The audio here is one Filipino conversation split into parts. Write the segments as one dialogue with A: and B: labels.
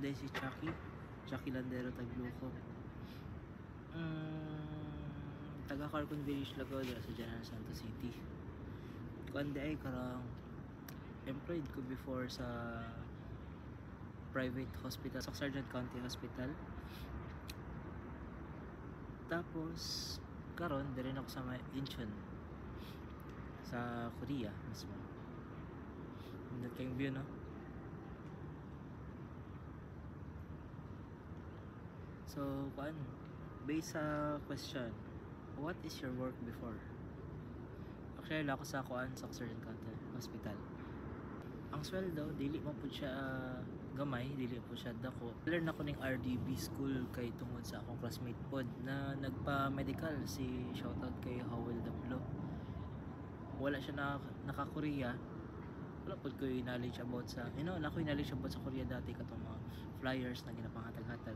A: din si Chucky Landero Tagluco. Taga Carcon Village Lagaw dira sa General Santos City. Kuan ay karang employed ko before sa private hospital, sa Sargent County Hospital. Tapos karon dire ako sa Incheon sa Korea mismo. Hindi kayong view, no? So, based sa question, what is your work before? Actually, ako sa Sargent County Hospital. Ang sweldo, dili mo po siya gamay, dili po siya dako. Learn ako ng RDB school kay tungod sa akong classmate pod na nagpa-medical, si shoutout kay Howell Dablo. Wala siya naka-Korea. Wala po ko yung knowledge about sa, ako yung knowledge about sa Korea dati katong mga flyers na ginapanghatag-hatag.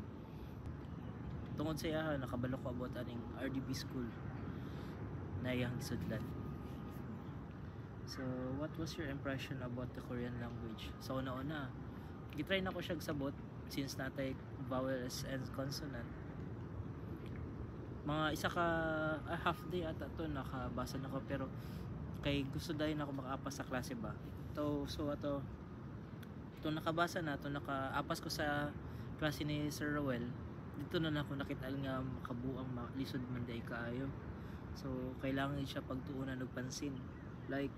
A: Tungod sa iya, nakabalo ko about aning RDB school na iyang sudlan. So, what was your impression about the Korean language? So, una-una, gitry na ko siya sabot since natay vowels and consonant. Mga isa ka half day ata to nakabasa na ko, pero kay gusto dahil ako makaapas sa klase ba. So ato nakabasa na to, nakaapas ko sa klase ni Sir Rowell. Dito na ako nakita nga makabuang lisod man day kaayo. So kailangan siya pagtuunan og pansin. Like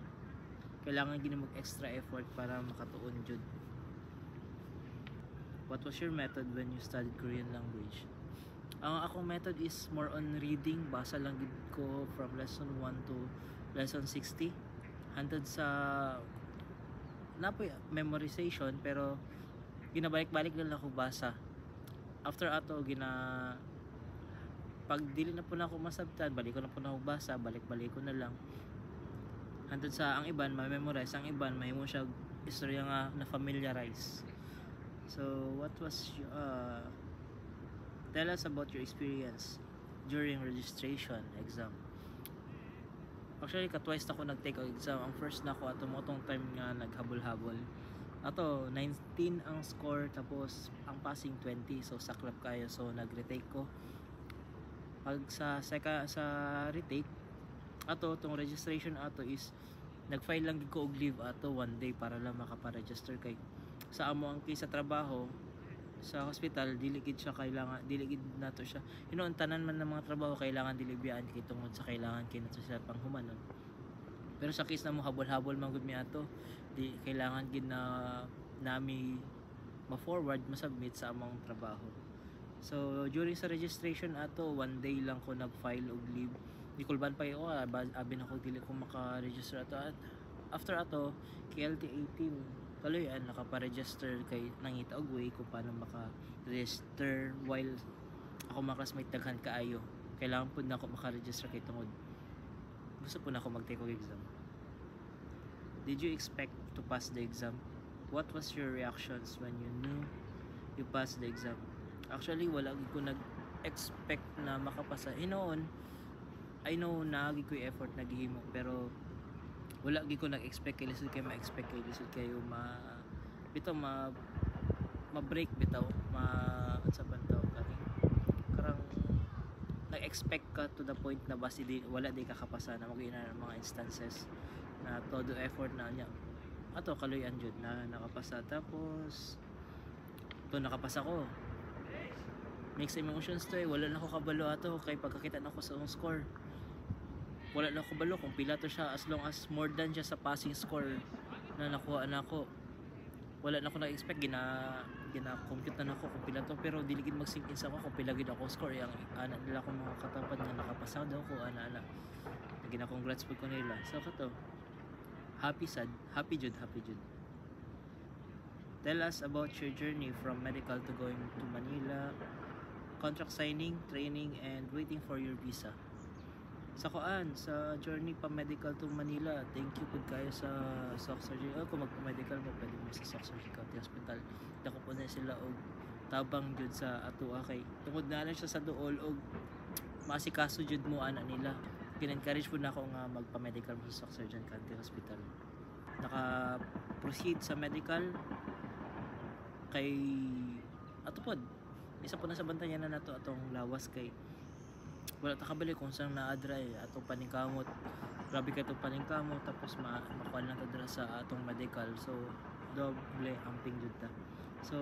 A: kailangan gini mag extra effort para makatuon jud. What was your method when you studied Korean language? Ang akong method is more on reading. Basa lang gid ko from lesson 1 to lesson 60. Hantod sa napoy memorization, pero ginabalik-balik lang ako basa. After ato pag dili na po na ako masabtan, balik ko na po na ako basa, balik-balik ko na lang. Hantod sa ang iban ma-memorize, ang iban may mo siya istorya nga na familiarize. So what was tell us about your experience during registration exam. Actually, twice na ako nag-take ang exam. Ang first na ako ato mo tong time nga naghabol-habol. Ato 19 ang score, tapos ang passing 20. So saklap kayo. So nag-retake ko. Pag sa retake, ato tong registration ato is nag-file lang ko og leave ato 1 day para lang makapa-register kay sa amo ang sa trabaho sa hospital, diligid siya kailangan, diligid nato siya. Ang tanan man ng mga trabaho kailangan dilibiyaan kay tungod sa kailangan kay nato sila panghumanon. Pero sa case na mo habol-habol man gud mi ato, di kailangan gid na nami ma-forward, ma-submit sa among trabaho. So during sa registration ato, 1 day lang ko nag-file og leave. Di kulban pa yo, abi na ko dili ko maka-register ato. At after ato, KLT 18 kaloyan nakapa-register kay nangita og way kung paano maka-register, while ako mga classmate daghan kaayo. Kailangan pud na ako maka-register kay tungod gusto po na ako mag-take og exam. Did you expect to pass the exam? What was your reactions when you knew you passed the exam? Actually, wala ko nag-expect na makapasa. Hinoon, I know na agi ko effort na gihimo, pero wala gi ko nag-expect kay lisod kay ma-expect kay lisod kayo ma-break bitaw sa bantaw kani karang nag-expect ka to the point na basi wala di kakapasa na magina ng mga instances na todo effort na niya ato kaluyan jud na nakapasa. Tapos to nakapasa ko, mixed emotions to wala na ako kabalo ato kay pagkakita na ko sa score. Wala na ako balo kung pila to siya, as long as more than siya sa passing score na nakuha na ako. Wala na ako na-expect, gina-compute na ako kung pila to, pero diligid mag-sink in sa ako kung pila gid ako score. Yang anak nila ko mga katapad na nakapasa daw ko, ana gina-congrats po ko nila. So kato, happy jud. Tell us about your journey from medical to going to Manila, contract signing, training, and waiting for your visa. Sa journey pa medical to Manila, thank you po kayo sa Soc Surgery. Kung magpa-medical mo, pwede mo sa Soc Surgery County Hospital. Dako po na sila og tabang jud sa atua kay tungod na lang siya sa duol og masikaso jud mo ana nila. Gin-encourage po na ako nga magpa-medical mo sa Soc Surgery County Hospital. Naka-proceed sa medical kay ato pod isa po na sa bantayan na nato atong lawas kay wala ta kabali kung saan naadra atong paningkamot. Grabe ka itong paningkamot tapos makuha lang ta dira sa atong medical, so doble amping jud ta. So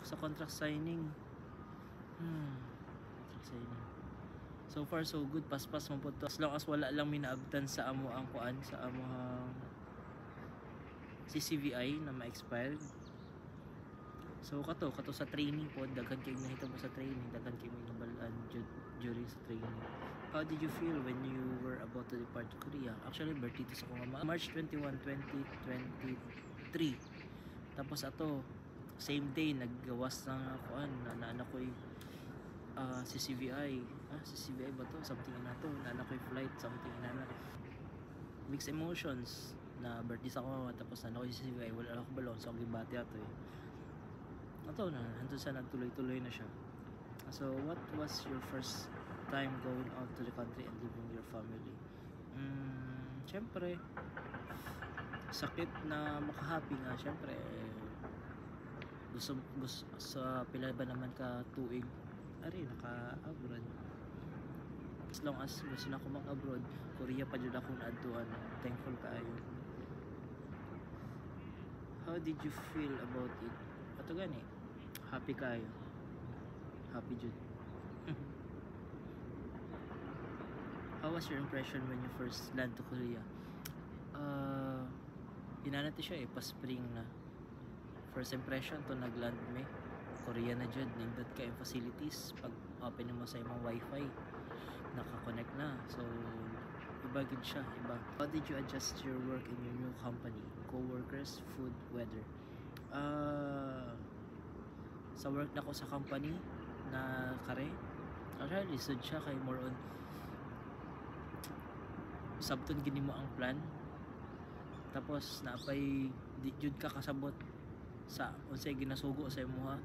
A: sa contract signing, contract signing, so far so good, paspas man po to as long as wala lang minaabtan sa amo ang kuan sa amo CCVI na ma-expired. So kato sa training po, daghan kay nahitabo sa training, daghan kay nabalaan during sa training. How did you feel when you were about to depart to Korea? Actually birthday to sa kong ama, March 21, 2023. Tapos ato same day naggawas na kuan na anak ko'y CCVI. CCVI ba to? Something na to. Na anak ko'y flight, something na mixed emotions na birthday sa kong mama, tapos anak ko'y CCVI, wala ako balon, so ang gibati ato ato na, hantun sa nagtuloy-tuloy na siya. So, what was your first time going out to the country and leaving your family? Siyempre, sakit na makahappy nga, siyempre, gusto sa pila ba naman ka tuig, naka-abroad. As long as gusto na ako mag-abroad, Korea pa dyan akong naadtuan, thankful kayo. How did you feel about it? Ato gani, happy kayo. Happy jud. How was your impression when you first land to Korea? Inanati siya pa-spring na. First impression to nagland me. Korea na jud, nindot ka yung facilities. Pag open mo sa imong wifi, naka-connect na. So, iba gid siya, iba. How did you adjust your work in your new company? Co-workers, food, weather? Sa work na ko sa company na kare, actually lisod siya kay more on sabton gini mo ang plan, tapos naapay di jud ka kasabot sa unsay ginasugo sa imuha.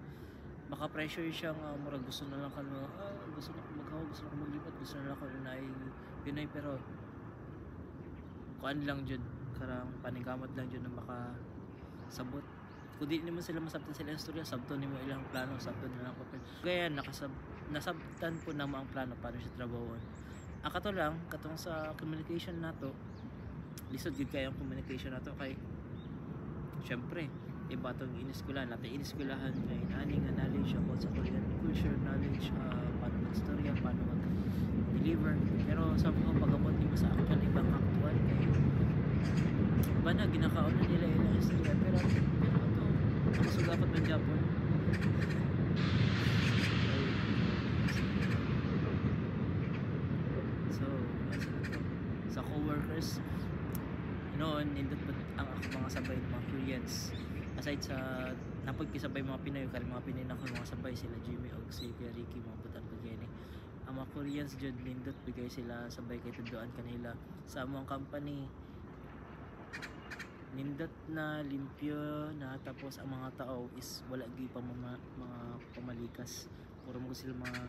A: Baka pressure siya nga murag gusto na lang kano, gusto na ko maghaw, gusto na ko maglipat, gusto na lang ko yunay, pero kuan lang jud, karang paningkamot lang jud na makasabot. Kung di naman sila masabtan sila istorya, sabton nimo ilang plano, sabton na lang papel. Kaya nasabtan po na mo ang plano paano siya trabahon. Kato lang, katong sa communication nato, lisod gid kay ang communication nato kay syempre iba tong iniskwelahan natin, iniskulahan nga inani nga knowledge about sa Korean culture, knowledge paano mag-istorya, paano mag-deliver. Pero sa mga pag-abot nimo sa actual ibang actual kay iba na ginakaon na nila ilang istorya, pero ang sugapat ng Japon. So, sa co-workers, nindot ang ako mga sabay ng mga Koreans. Aside sa napagkisabay mga Pinoy, kaya mga Pinoy na ko mga sabay sila Jimmy og si Kuya Ricky, mga putang pagyan ang mga Koreans jud nindot bigay sila sabay kay tuduan kanila sa among company. Nindot na limpyo na, tapos ang mga tao is wala gi pa mga pamalikas, puro mo sila mga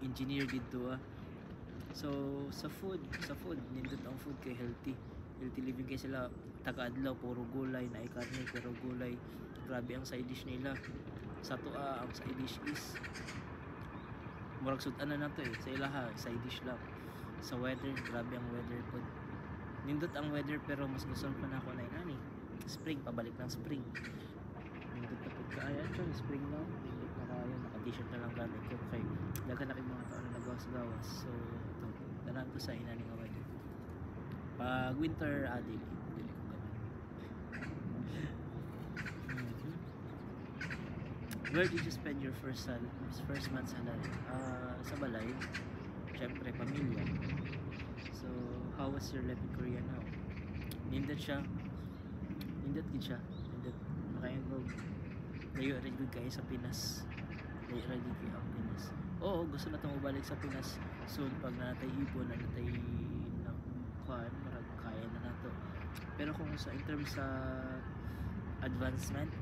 A: engineer dito So sa food nindot ang food kay healthy living kay sila, taga-adlaw puro gulay na karne, pero gulay grabe ang side dish nila. Sa tuwa ang side dish is murag sudan na nato sa ilaha, side dish lang. Sa weather, grabe ang weather po, nindot ang weather, pero mas gusto pa na ako na inani spring, pabalik ng spring. Nindot na po kaya actually spring lang, nindot na kaya, naka-t-shirt na lang gamit ko kay dagan na kay mga tao na nagawas-gawas. So ito, tanan ko sa inani nga weather. Pag winter, dili ko ganun. Where did you spend your first month salary? Sa balay, syempre pamilya. So how was your life in Korea now? Nindot gid siya, makayang go layo rin gud kayo sa Pinas, layo rin gud kayo ang Pinas. Oo, gusto na itong mabalik sa Pinas soon pag natay ipon na natay marag kaya na nato. Pero kung sa in terms sa advancement,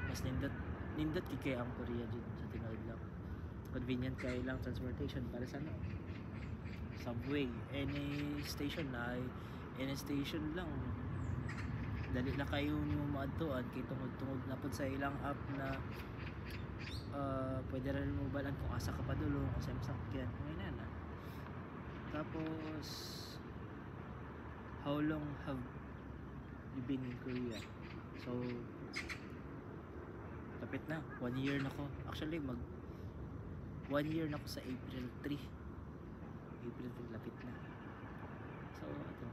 A: mas nindot kay ang Korea dito sa tinuod lang, convenient kay lang transportation para sa subway, any station lang, dali na kayo nimo maadtuan kay tungod na pud sa ilang app na pwede rin mo balan kung asa ka pa dulong o sa sakyan ngayon na. Tapos how long have you been in Korea? So tapit na 1 year na ko, actually 1 year na ko sa April 3 lapit na. So ito,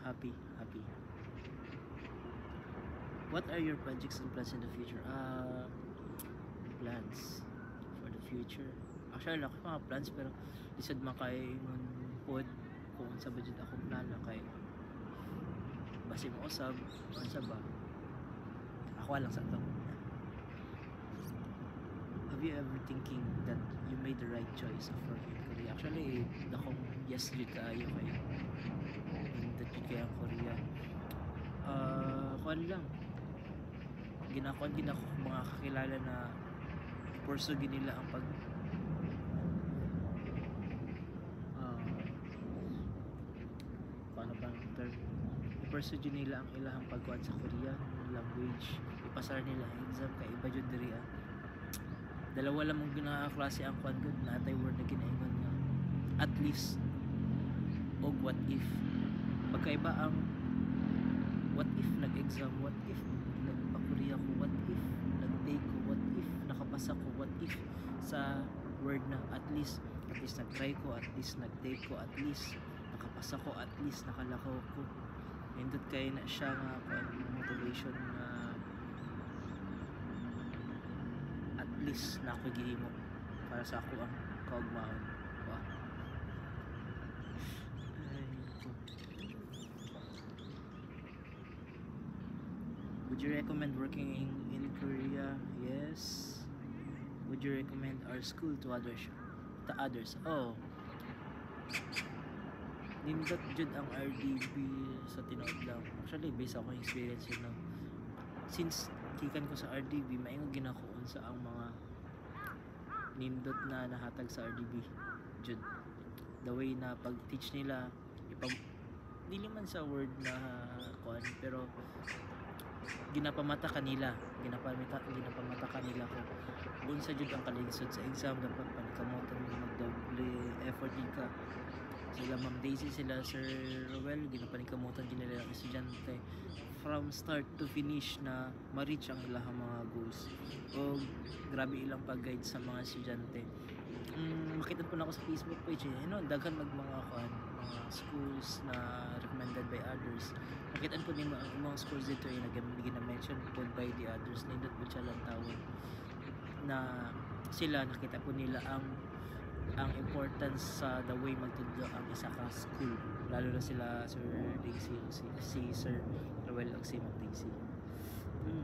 A: happy. What are your projects and plans in the future? Plans for the future. Actually, ako mga plans pero lisod man kay nun pod kung sa budget akong plano kay basi mo usab unsa ba. Ako lang sa to. Have you ever thinking that you made the right choice of working in Korea? Actually, akong yes jud kaayo kay in the kaya Korea. Kuan lang ginakon mga kakilala na pursue nila ang pag paano pa ang term, pursue nila ang ilahang pagkuan sa Korea language, ipasar nila ang exam kay iba jud diri dalawa lang mong ginakaklase ang kuan gud na atay word na ginaingon nga at least og what if magkaiba ang what if nag-exam, what if nagpa-Korea ko, what if nag-take ko, what if nakapasa ko, what if sa word na at least nag-try ko, at least nag-take ko, at least nakapasa ko, at least nakalakaw ko. Nindot kay na siya nga motivation na at least na ako gihimo para sa ako ang kaugmaon. Wow. Would you recommend working in Korea? Yes. Would you recommend our school to others? Oh. Nindot jud ang RDB sa tinuod lang. Actually, based ako experience yun no. Since kikan ko sa RDB, maingon ginakuon sa ang mga nindot na nahatag sa RDB. Jud. The way na pag-teach nila, dili man sa word na kuan pero ginapamata kanila ko unsa jud ang kalinsod sa exam dapat panikamotan mo magdoble effort ka sila Ma'am Daisy sila Sir Roel ginapanikamotan nila ang estudyante from start to finish na ma-reach ang ilang mga goals o grabe ilang pag-guide sa mga estudyante. Makita po na ako sa Facebook page daghan mga schools na recommended by others. Makita po nimo ang mga schools dito ay nag-mention po by the others nindot po siya lang tawag na sila nakita po nila ang importance sa the way magtudlo ang isa ka school lalo na sila Sir Daisy si Sir Roel o si Ma'am Daisy.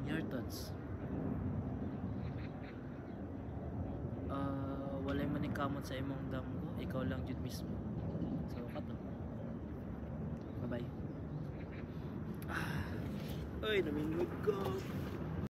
A: Your thoughts? Walay manikamot sa imong damgo, ikaw lang jud mismo. So kato. Bye bye. Ay, naminod ko.